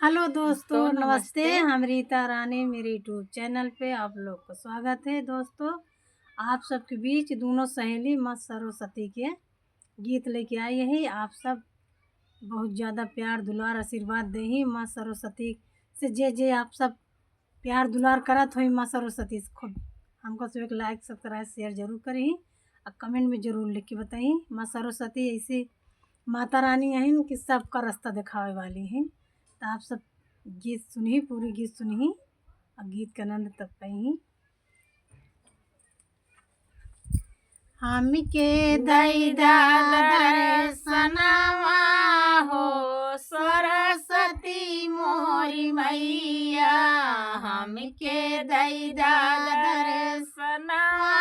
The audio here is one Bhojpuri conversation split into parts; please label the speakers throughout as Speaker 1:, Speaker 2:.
Speaker 1: हेलो दोस्तों,
Speaker 2: तो
Speaker 1: नमस्ते।
Speaker 2: नमस्ते।
Speaker 1: हम रीता रानी मेरे यूट्यूब चैनल पे आप लोग को स्वागत है। दोस्तों, आप सबके बीच दोनों सहेली माँ सरस्वती के गीत लेके आई है। आप सब बहुत ज़्यादा प्यार दुलार आशीर्वाद दे ही माँ सरस्वती से जे जे आप सब प्यार दुलार करत हो माँ सरस्वती से खूब हमको सब एक लाइक सब्सक्राइब शेयर जरूर करी और कमेंट में ज़रूर लिख के बताई। माँ सरस्वती ऐसी माता रानी हैं कि सबका रास्ता दिखावे वाली हैं। तो आप सब गीत सुनी, पूरी गीत सुनी और गीत का आनंद तब पाई। हमके दैदा दर्शनवा
Speaker 2: हो सरस्वती मोरी मैया, हमके दैदा दर्शनवा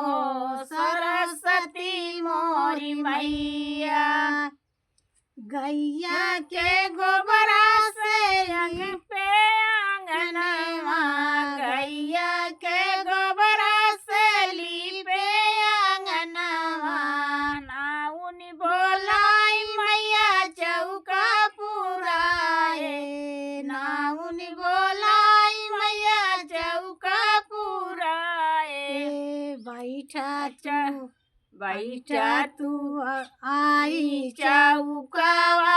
Speaker 2: हो सरस्वती मोरी मैया।
Speaker 1: गैया
Speaker 2: के गोबरा से रंग पे आंगनवा, गैया के गोबरा से लीपे आंगनवा। नाउन बोलाई मैया चौका पुराए, नाउन बोलाई मैया चौका पुराए। बैठा तू आई चौकावा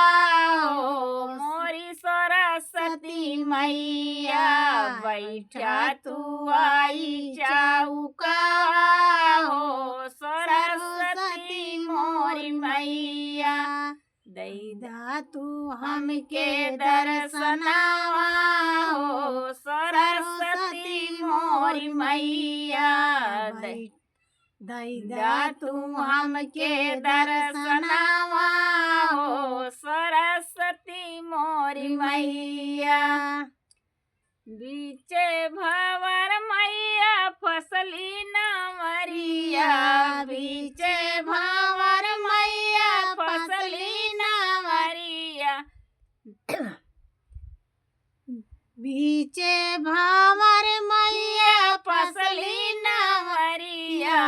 Speaker 2: हो मोरी सरस्वती मैया, बैठा तू आई चौकावा हो सरस्वती मोरी मैया। दैदा तू हमके दर्शनवा हो सरस्वती मोरी मैया। दैदा तू हमके दर्शनवा हो सरस्वती मोरी मैया। बीचे भंवर मैया फसली नवरिया, बीचे भंवर मैया फसली नवरिया।
Speaker 1: बीचे भावर मैया
Speaker 2: फसली नवरिया।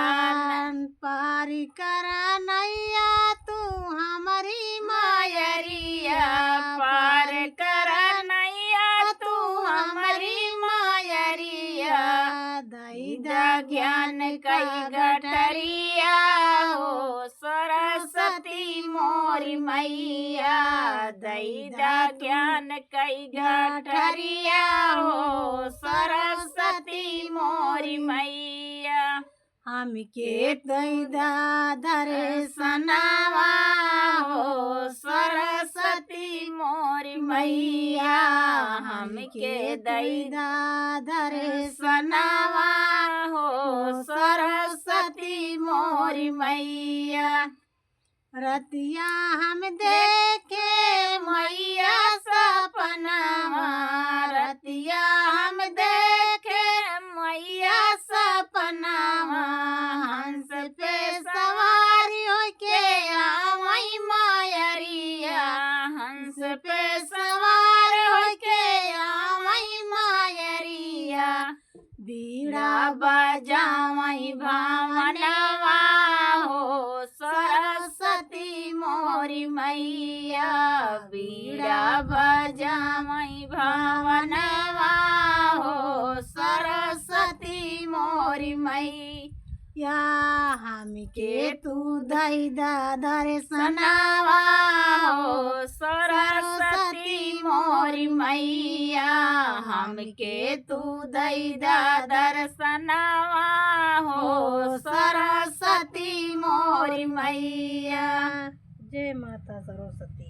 Speaker 1: पार करा नैया तू हमारी
Speaker 2: मायरिया, पार करा नैया तू हमारी मायरिया। दैदा ज्ञान कई गठरिया हो सरस्वती मोरी मैया, दैदा ज्ञान कई गठरिया हो सरस्वती मोरी मैया।
Speaker 1: हमके दैदा दर्शनवा
Speaker 2: हो सरस्वती मोरी मैया, हमके दैदा दर्शनवा हो सरस्वती मोरी मैया।
Speaker 1: रतिया हम देखे
Speaker 2: मैया सपनवा, रतिया हम देखे मैया सपनवा। हंस पे सवारी होके आवई मायरिया, हंस पे सवार होके आवई मायरिया। बीड़ा बजावई भावनवा हो सरस्वती मोरी मैया, बीड़ा बजावई भावनवा हो सरस्वती मोरी मैया।
Speaker 1: हमके तू दैदा दर्शनवा
Speaker 2: हो सरस्वती मोरी मैया, हमके तू दैदा दर्शनवा हो सरस्वती मोरी मैया।
Speaker 1: जय माता सरस्वती।